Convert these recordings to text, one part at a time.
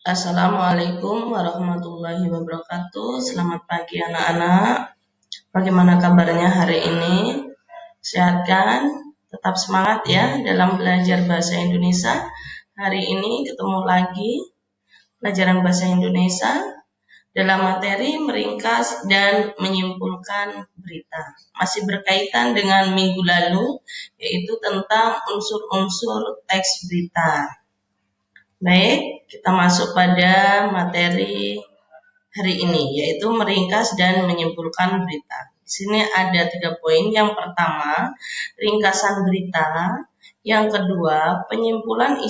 Assalamualaikum warahmatullahi wabarakatuh. Selamat pagi anak-anak. Bagaimana kabarnya hari ini? Sehat kan? Tetap semangat ya dalam belajar bahasa Indonesia. Hari ini ketemu lagi pelajaran bahasa Indonesia dalam materi meringkas dan menyimpulkan berita. Masih berkaitan dengan minggu lalu, yaitu tentang unsur-unsur teks berita. Baik, kita masuk pada materi hari ini, yaitu meringkas dan menyimpulkan berita. Di sini ada 3 poin. Yang pertama, ringkasan berita. Yang kedua, penyimpulan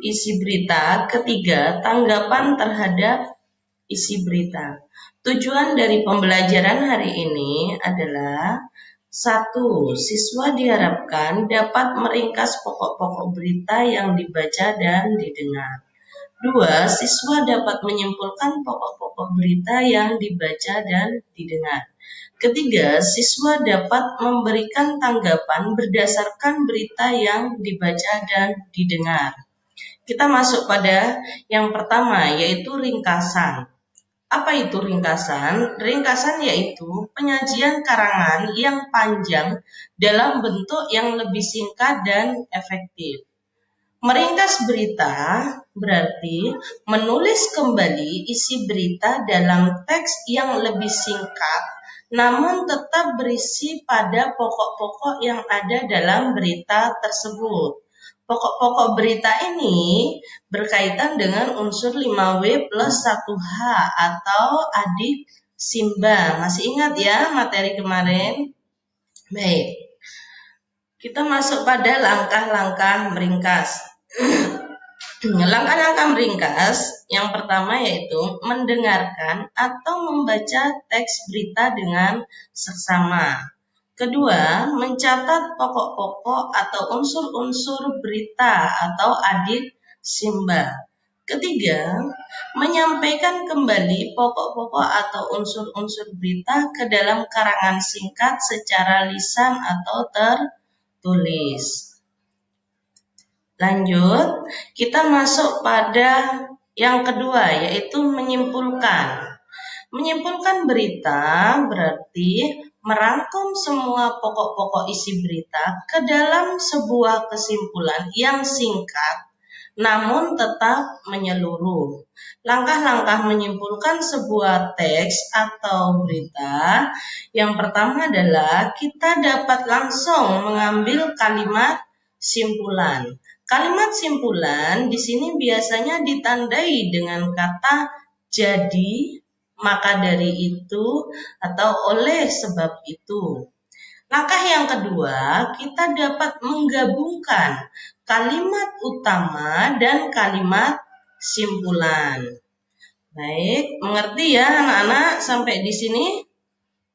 isi berita. Ketiga, tanggapan terhadap isi berita. Tujuan dari pembelajaran hari ini adalah 1. Siswa diharapkan dapat meringkas pokok-pokok berita yang dibaca dan didengar. 2. Siswa dapat menyimpulkan pokok-pokok berita yang dibaca dan didengar. Ketiga, siswa dapat memberikan tanggapan berdasarkan berita yang dibaca dan didengar. Kita masuk pada yang pertama, yaitu ringkasan. Apa itu ringkasan? Ringkasan yaitu penyajian karangan yang panjang dalam bentuk yang lebih singkat dan efektif. Meringkas berita berarti menulis kembali isi berita dalam teks yang lebih singkat, namun tetap berisi pada pokok-pokok yang ada dalam berita tersebut. Pokok-pokok berita ini berkaitan dengan unsur 5W plus 1H atau adik Simba. Masih ingat ya materi kemarin? Baik, kita masuk pada langkah-langkah meringkas. Langkah-langkah meringkas yang pertama yaitu mendengarkan atau membaca teks berita dengan seksama. Kedua, mencatat pokok-pokok atau unsur-unsur berita atau adik Simba. Ketiga, menyampaikan kembali pokok-pokok atau unsur-unsur berita ke dalam karangan singkat secara lisan atau tertulis. Lanjut, kita masuk pada yang kedua, yaitu menyimpulkan. Menyimpulkan berita berarti merangkum semua pokok-pokok isi berita ke dalam sebuah kesimpulan yang singkat namun tetap menyeluruh. Langkah-langkah menyimpulkan sebuah teks atau berita yang pertama adalah kita dapat langsung mengambil kalimat simpulan. Kalimat simpulan di sini biasanya ditandai dengan kata jadi, maka dari itu, atau oleh sebab itu. Langkah yang kedua, kita dapat menggabungkan kalimat utama dan kalimat simpulan. Baik, mengerti ya anak-anak sampai di sini?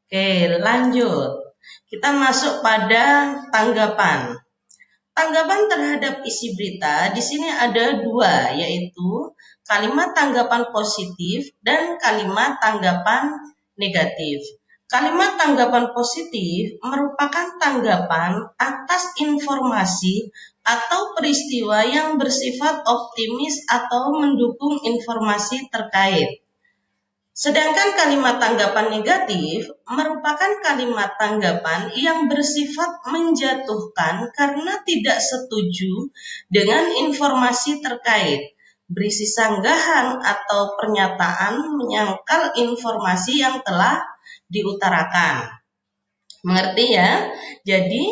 Oke, lanjut. Kita masuk pada tanggapan. Tanggapan terhadap isi berita di sini ada 2, yaitu kalimat tanggapan positif dan kalimat tanggapan negatif. Kalimat tanggapan positif merupakan tanggapan atas informasi atau peristiwa yang bersifat optimis atau mendukung informasi terkait. Sedangkan kalimat tanggapan negatif merupakan kalimat tanggapan yang bersifat menjatuhkan karena tidak setuju dengan informasi terkait, berisi sanggahan atau pernyataan menyangkal informasi yang telah diutarakan. Mengerti ya? Jadi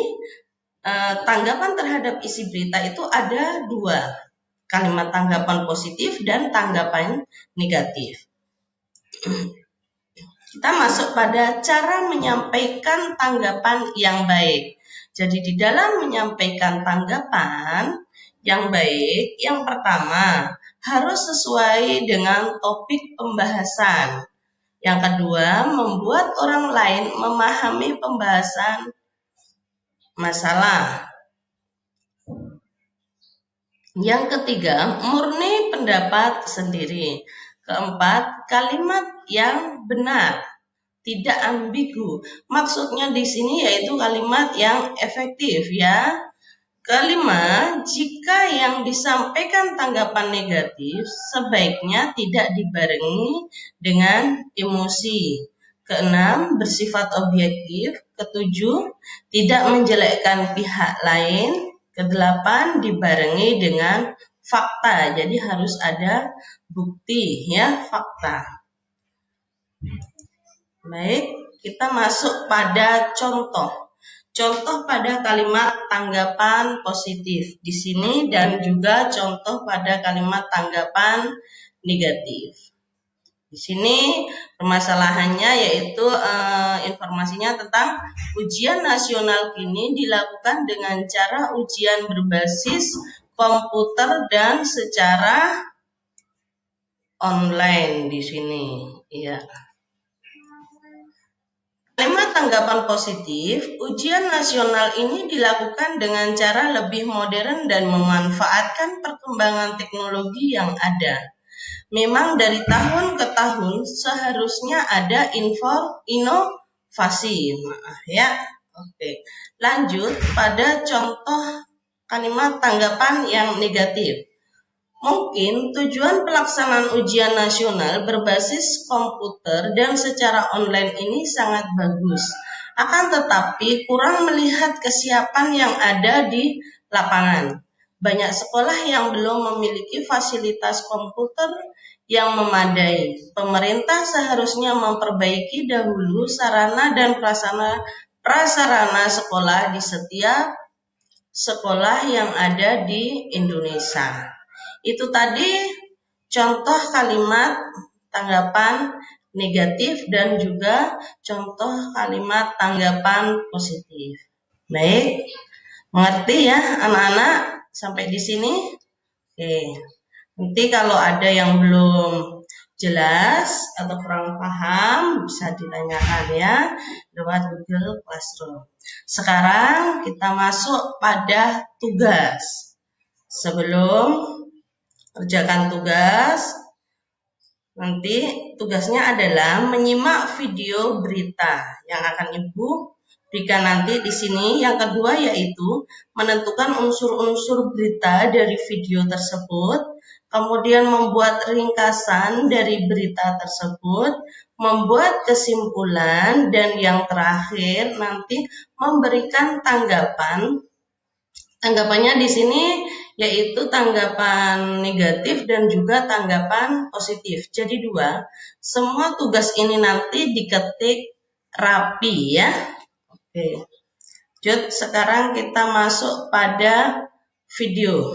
tanggapan terhadap isi berita itu ada 2, kalimat tanggapan positif dan tanggapan negatif. Kita masuk pada cara menyampaikan tanggapan yang baik. Jadi di dalam menyampaikan tanggapan yang baik, yang pertama harus sesuai dengan topik pembahasan. Yang kedua, membuat orang lain memahami pembahasan masalah. Yang ketiga, murni pendapat sendiri. Keempat, kalimat yang benar, tidak ambigu. Maksudnya di sini yaitu kalimat yang efektif ya. Kelima, jika yang disampaikan tanggapan negatif sebaiknya tidak dibarengi dengan emosi. Keenam, bersifat objektif. Ketujuh, tidak menjelekkan pihak lain. Kedelapan, dibarengi dengan fakta. Jadi harus ada bukti ya, fakta. Baik, kita masuk pada contoh. Contoh pada kalimat tanggapan positif di sini dan juga contoh pada kalimat tanggapan negatif. Di sini permasalahannya yaitu informasinya tentang ujian nasional kini dilakukan dengan cara ujian berbasis komputer dan secara online di sini. Ya. Kalimat tanggapan positif, ujian nasional ini dilakukan dengan cara lebih modern dan memanfaatkan perkembangan teknologi yang ada. Memang dari tahun ke tahun seharusnya ada inovasi. Ya, oke. Lanjut pada contoh kalimat tanggapan yang negatif. Mungkin tujuan pelaksanaan ujian nasional berbasis komputer dan secara online ini sangat bagus. Akan tetapi kurang melihat kesiapan yang ada di lapangan. Banyak sekolah yang belum memiliki fasilitas komputer yang memadai. Pemerintah seharusnya memperbaiki dahulu sarana dan prasarana sekolah di setiap sekolah yang ada di Indonesia. Itu tadi contoh kalimat tanggapan negatif dan juga contoh kalimat tanggapan positif. Baik, mengerti ya anak-anak sampai di sini? Oke. Nanti kalau ada yang belum jelas atau kurang paham bisa ditanyakan ya lewat Google Classroom. Sekarang kita masuk pada tugas. Sebelum kerjakan tugas, nanti tugasnya adalah menyimak video berita yang akan Ibu berikan nanti di sini. Yang kedua yaitu menentukan unsur-unsur berita dari video tersebut, kemudian membuat ringkasan dari berita tersebut, membuat kesimpulan, dan yang terakhir nanti memberikan tanggapan. Tanggapannya di sini yaitu tanggapan negatif dan juga tanggapan positif. Jadi dua. Semua tugas ini nanti diketik rapi ya. Oke. Lanjut, sekarang kita masuk pada video.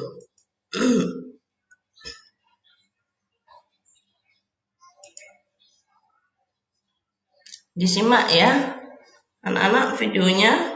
Disimak ya anak-anak videonya.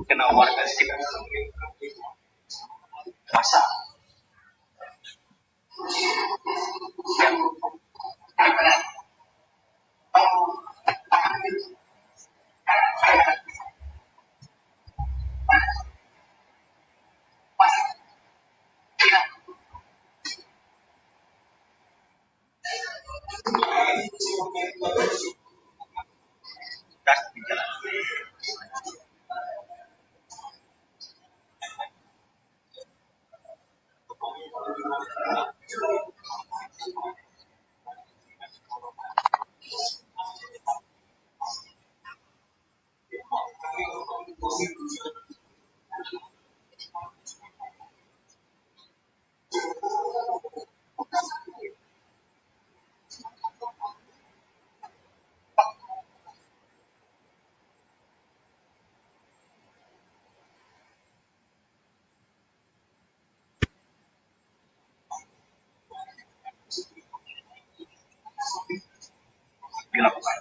Kena warga sekitar pasar. dilakukan.